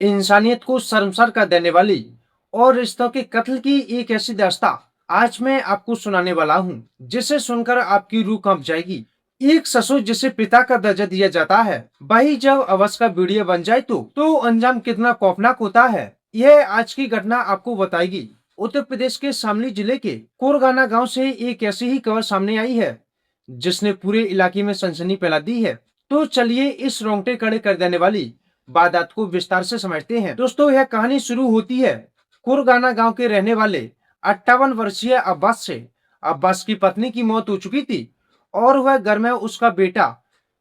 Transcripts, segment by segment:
इंसानियत को शर्मसार कर देने वाली और रिश्तों के कत्ल की एक ऐसी दास्तां आज मैं आपको सुनाने वाला हूँ, जिसे सुनकर आपकी रूह कांप जाएगी। एक ससुर जिसे पिता का दर्जा दिया जाता है, वही जब अवश का वीडियो बन जाए तो अंजाम कितना खौफनाक होता है, यह आज की घटना आपको बताएगी। उत्तर प्रदेश के शामली जिले के कोरगाना गांव से एक ऐसी ही खबर सामने आई है, जिसने पूरे इलाके में सनसनी फैला दी है। तो चलिए इस रोंगटे खड़े कर देने वाली वारदात को विस्तार से समझते हैं। दोस्तों, यह कहानी शुरू होती है कुरगाना गांव के रहने वाले 58 वर्षीय अब्बास से। अब्बास की पत्नी की मौत हो चुकी थी और वह घर में उसका बेटा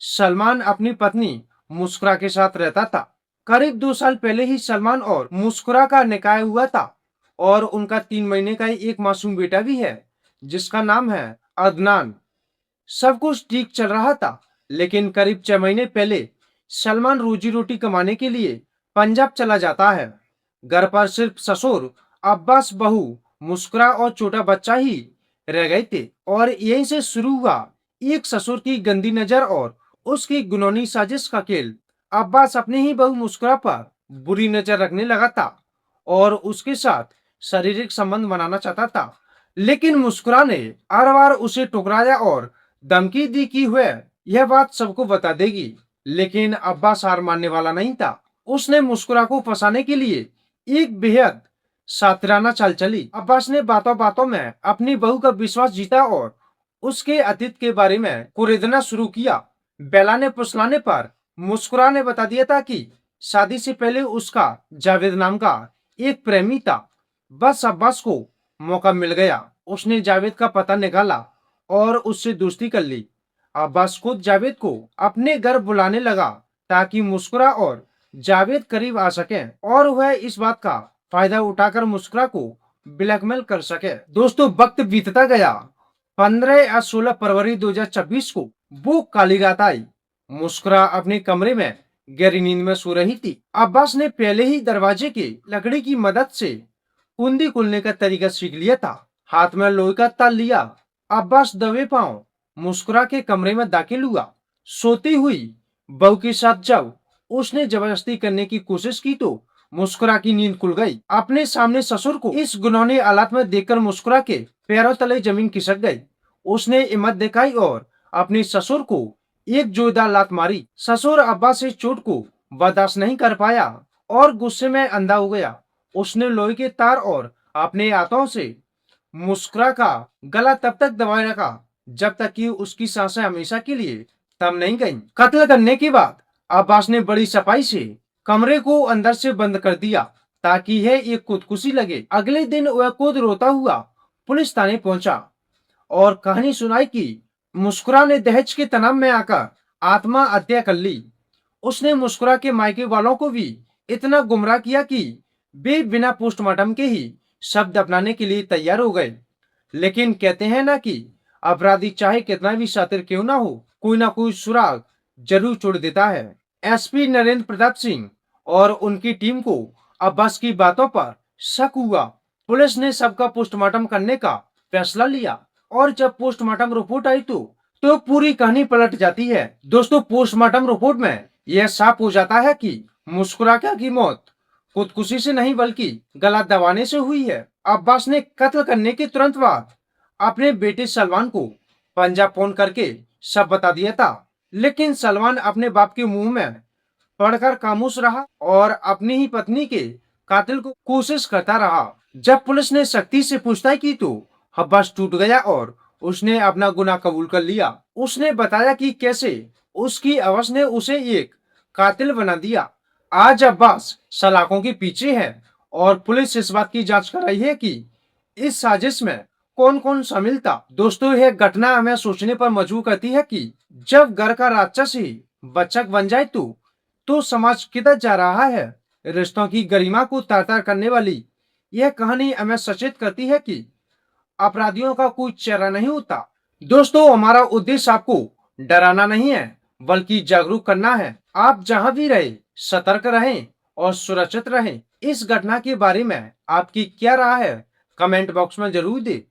सलमान अपनी पत्नी मुस्कुरा के साथ रहता था। करीब 2 साल पहले ही सलमान और मुस्कुरा का निकाह हुआ था और उनका 3 महीने का एक मासूम बेटा भी है, जिसका नाम है अदनान। सब कुछ ठीक चल रहा था, लेकिन करीब 6 महीने पहले सलमान रोजी रोटी कमाने के लिए पंजाब चला जाता है। घर पर सिर्फ ससुर, अब्बास, बहू, मुस्कुरा और छोटा बच्चा ही रह गए थे। और यहीं से शुरू हुआ एक ससुर की गंदी नजर और उसकी गुनौनी साजिश का खेल। अब्बास अपनी ही बहू मुस्कुरा पर बुरी नजर रखने लगा था और उसके साथ शारीरिक संबंध बनाना चाहता था, लेकिन मुस्कुरा ने हर बार उसे ठुकराया और धमकी दी कि वह यह बात सबको बता देगी। लेकिन अब्बास हार मानने वाला नहीं था। उसने मुस्कुरा को फंसाने के लिए एक बेहद सातिराना चाल चली। अब्बास ने बातों बातों में अपनी बहू का विश्वास जीता और उसके अतीत के बारे में कुरेदना शुरू किया। बेलाने फुसलाने पर मुस्कुरा ने बता दिया था कि शादी से पहले उसका जावेद नाम का एक प्रेमी था। बस अब्बास को मौका मिल गया। उसने जावेद का पता निकाला और उससे दोस्ती कर ली। अब्बास खुद जावेद को अपने घर बुलाने लगा ताकि मुस्कुरा और जावेद करीब आ सके और वह इस बात का फायदा उठाकर मुस्कुरा को ब्लैकमेल कर सके। दोस्तों, वक्त बीतता गया। 15 या 16 फरवरी 2026 को वो काली रात आई। मुस्कुरा अपने कमरे में गहरी नींद में सो रही थी। अब्बास ने पहले ही दरवाजे के लकड़ी की मदद से कुंडी खोलने का तरीका सीख लिया था। हाथ में लोहे का ताल लिया, अब्बास दबे पांव मुस्कुरा के कमरे में दाखिल हुआ। सोती हुई बहू के साथ जब उसने जबरदस्ती करने की कोशिश की तो मुस्कुरा की नींद खुल गई। अपने सामने ससुर को इस गुनौनी हालात में देखकर मुस्कुरा के पैरों तले जमीन खिसक गई। उसने हिम्मत दिखाई और अपने ससुर को एक जोरदार लात मारी। ससुर अब्बास से चोट को बर्दाश्त नहीं कर पाया और गुस्से में अंधा हो गया। उसने लोहे के तार और अपने हाथों से मुस्कुरा का गला तब तक दबाए रखा जब तक कि उसकी सांसें हमेशा के लिए थम नहीं गईं। कत्ल करने के बाद अब्बास ने बड़ी सफाई से कमरे को अंदर से बंद कर दिया ताकि यह एक खुदकुशी लगे। अगले दिन वह खुद रोता हुआ पुलिस थाने पहुंचा और कहानी सुनाई कि मुस्कुरा ने दहेज के तनाव में आकर आत्मा हत्या कर ली। उसने मुस्कुरा के मायके वालों को भी इतना गुमराह किया कि वे बिना पोस्टमार्टम के ही शब्द अपनाने के लिए तैयार हो गए। लेकिन कहते हैं ना कि अपराधी चाहे कितना भी शातिर क्यों ना कोई सुराग जरूर छोड़ देता है। एसपी नरेंद्र प्रताप सिंह और उनकी टीम को अब्बास की बातों पर शक हुआ। पुलिस ने सबका पोस्टमार्टम करने का फैसला लिया और जब पोस्टमार्टम रिपोर्ट आई तो पूरी कहानी पलट जाती है। दोस्तों, पोस्टमार्टम रिपोर्ट में यह साफ हो जाता है कि मुस्कुराका की मौत खुदकुशी से नहीं बल्कि गला दबाने से हुई है। अब्बास ने कत्ल करने के तुरंत बाद अपने बेटे सलमान को पंजाब फोन करके सब बता दिया था, लेकिन सलमान अपने बाप के मुंह में पढ़कर खामोश रहा और अपनी ही पत्नी के कातिल को कोशिश करता रहा। जब पुलिस ने सख्ती से पूछताछ की तो अब्बास टूट गया और उसने अपना गुनाह कबूल कर लिया। उसने बताया कि कैसे उसकी आवाज ने उसे एक कातिल बना दिया। आज अब्बास सलाखों के पीछे है और पुलिस इस बात की जांच कर रही है कि इस साजिश में कौन कौन शामिल था। दोस्तों, यह घटना हमें सोचने पर मजबूर करती है कि जब घर का राक्षस ही बच्चक बन जाए तो समाज किधर जा रहा है। रिश्तों की गरिमा को तार तार करने वाली यह कहानी हमें सचेत करती है कि अपराधियों का कोई चेहरा नहीं होता। दोस्तों, हमारा उद्देश्य आपको डराना नहीं है बल्कि जागरूक करना है। आप जहां भी रहे सतर्क रहें और सुरक्षित रहें। इस घटना के बारे में आपकी क्या राय है, कमेंट बॉक्स में जरूर दें।